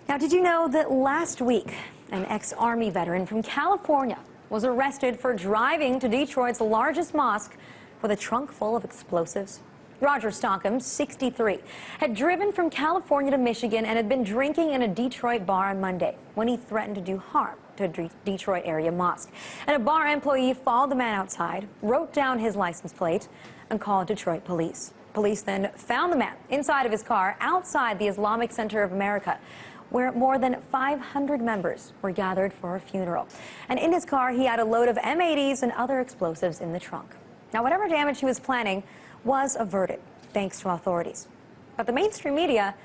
Now, did you know that last week, an ex-Army veteran from California was arrested for driving to Detroit's largest mosque with a trunk full of explosives? Roger Stockham, 63, had driven from California to Michigan and had been drinking in a Detroit bar on Monday when he threatened to do harm to a Detroit area mosque. And a bar employee followed the man outside, wrote down his license plate, and called Detroit police. Police then found the man inside of his car outside the Islamic Center of America, where more than 500 members were gathered for a funeral. And in his car, he had a load of M80s and other explosives in the trunk. Now, whatever damage he was planning was averted, thanks to authorities. But the mainstream media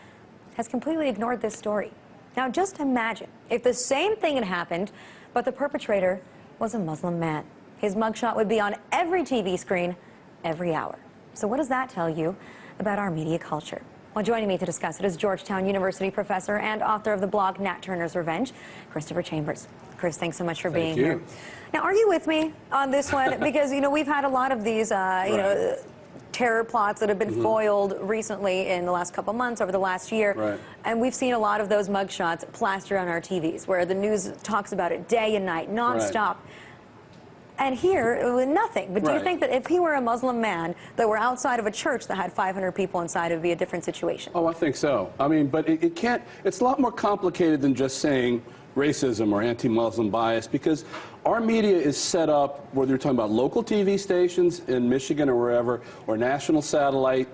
has completely ignored this story. Now, just imagine if the same thing had happened, but the perpetrator was a Muslim man. His mugshot would be on every TV screen, every hour. So what does that tell you about our media culture? Well, joining me to discuss it is Georgetown University professor and author of the blog Nat Turner's Revenge, Christopher Chambers. Chris, thanks so much for being here. Now, are you with me on this one? Because, you know, we've had a lot of these, you know, terror plots that have been foiled recently in the last couple months, over the last year. And we've seen a lot of those mugshots plastered on our TVs, where the news talks about it day and night, nonstop. And here, nothing. But do you think that if he were a Muslim man that were outside of a church that had 500 people inside, it would be a different situation? Oh, I think so. I mean, but it can't, it's a lot more complicated than just saying racism or anti-Muslim bias, because our media is set up, whether you're talking about local TV stations in Michigan or wherever, or national satellite,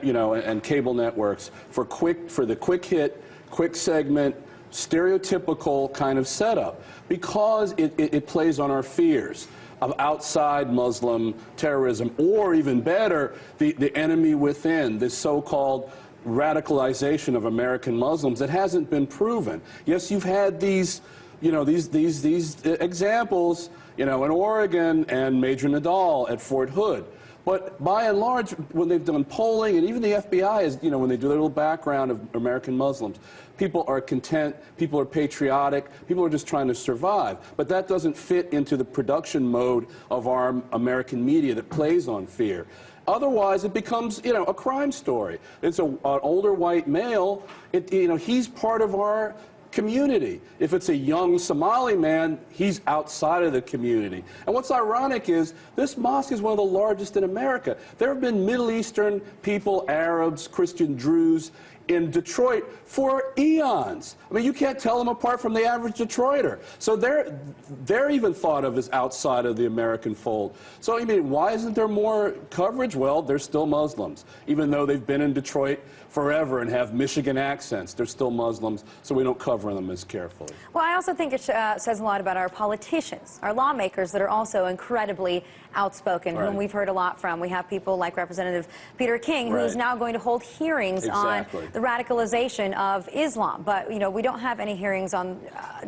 you know, and cable networks, for the quick hit, quick segment, stereotypical kind of setup, because it plays on our fears of outside Muslim terrorism, or even better, the enemy within, this so-called radicalization of American Muslims that hasn't been proven. Yes, you've had these, you know, these examples, you know, in Oregon and Major Nadal at Fort Hood. But by and large, when they've done polling, and even the FBI is, you know, when they do their little background of American Muslims, people are content, people are patriotic, people are just trying to survive. But that doesn't fit into the production mode of our American media that plays on fear. Otherwise, it becomes, you know, a crime story. It's an older white male, you know, he's part of our community. If it's a young Somali man, he's outside of the community. And what's ironic is this mosque is one of the largest in America. There have been Middle Eastern people, Arabs, Christian Druze in Detroit for eons. I mean, you can't tell them apart from the average Detroiter. So they're even thought of as outside of the American fold. So, I mean, why isn't there more coverage? Well, they're still Muslims. Even though they've been in Detroit forever and have Michigan accents, they're still Muslims, so we don't cover them as carefully. Well, I also think it says a lot about our politicians, our lawmakers that are also incredibly outspoken, whom we've heard a lot from. We have people like Representative Peter King, who's now going to hold hearings on the radicalization of Islam. But, you know, we don't have any hearings on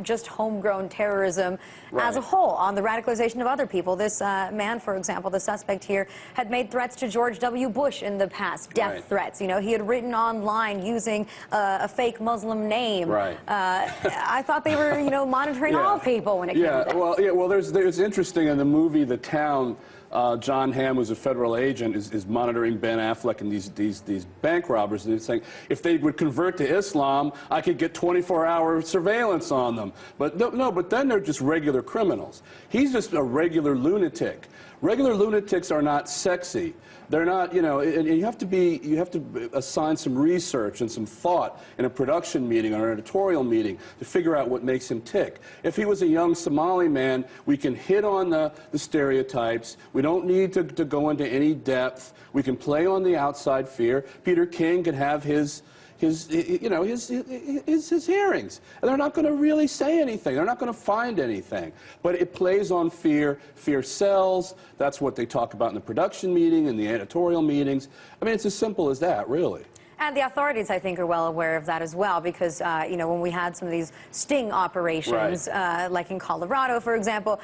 just homegrown terrorism as a whole, on the radicalization of other people. This man, for example, the suspect here, had made threats to George W. Bush in the past, death threats. You know, he had written online using a fake Muslim name. I thought they were, you know, monitoring all people when it came to that. Well, there's interesting in the movie The Town. John Hamm, who's a federal agent, is monitoring Ben Affleck and these bank robbers, and he's saying if they would convert to Islam, I could get 24-hour surveillance on them. But no, but then they're just regular criminals. He's just a regular lunatic. Regular lunatics are not sexy. They're not, you know, and you have to assign some research and some thought in a production meeting or an editorial meeting to figure out what makes him tick. If he was a young Somali man, we can hit on the stereotypes. We don't need to go into any depth. We can play on the outside fear. Peter King could have his hearings, and they're not going to really say anything. They're not going to find anything. But it plays on fear. Fear sells. That's what they talk about in the production meeting and the editorial meetings. I mean, it's as simple as that, really. And the authorities, I think, are well aware of that as well, because, you know, when we had some of these sting operations, like in Colorado, for example,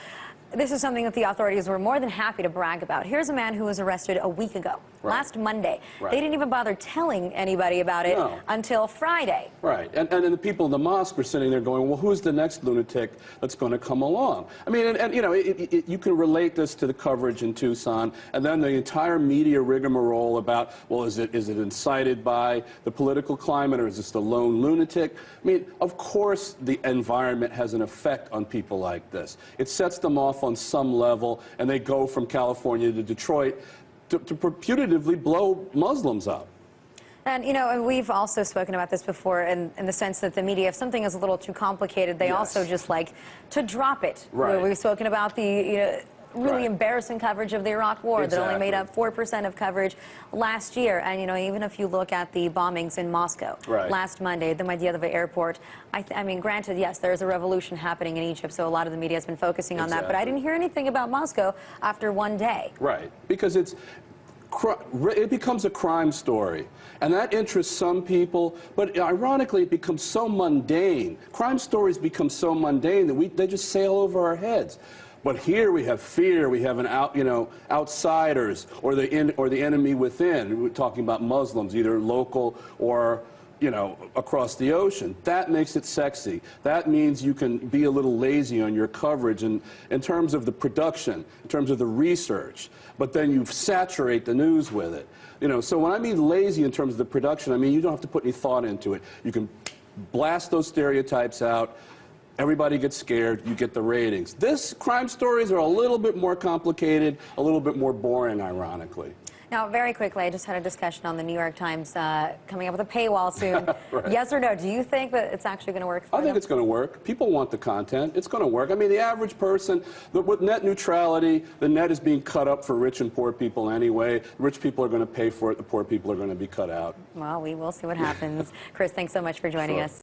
this is something that the authorities were more than happy to brag about. Here's a man who was arrested a week ago, last Monday. They didn't even bother telling anybody about it until Friday. Right, and the people in the mosque were sitting there going, well, who's the next lunatic that's going to come along? I mean, and you know, you can relate this to the coverage in Tucson, and then the entire media rigmarole about, well, is it incited by the political climate, or is this the lone lunatic? I mean, of course the environment has an effect on people like this. It sets them off on some level, and they go from California to Detroit to putatively blow Muslims up. And, you know, and we've also spoken about this before in the sense that the media, if something is a little too complicated, they also just like to drop it. We've spoken about the really embarrassing coverage of the Iraq War that only made up 4% of coverage last year. And, you know, even if you look at the bombings in Moscow last Monday, the Mediaevo airport, I mean, granted, yes, there's a revolution happening in Egypt, so a lot of the media has been focusing on that. But I didn't hear anything about Moscow after one day. Right, because it becomes a crime story, and that interests some people, but ironically it becomes so mundane. Crime stories become so mundane that they just sail over our heads. But here we have fear, we have outsiders, or the enemy within. We're talking about Muslims, either local or across the ocean. That makes it sexy. That means you can be a little lazy on your coverage in terms of the production, in terms of the research, but then you saturate the news with it. So when I mean lazy in terms of the production, I mean you don't have to put any thought into it. You can blast those stereotypes out. Everybody gets scared, you get the ratings. This crime stories are a little bit more complicated, a little bit more boring, ironically. Now, very quickly, I just had a discussion on the New York Times coming up with a paywall soon. Yes or no? Do you think that it's actually going to work for them? I think it's going to work. People want the content. It's going to work. I mean, the average person, with net neutrality, the net is being cut up for rich and poor people anyway. Rich people are going to pay for it. The poor people are going to be cut out. Well, we will see what happens. Chris, thanks so much for joining us.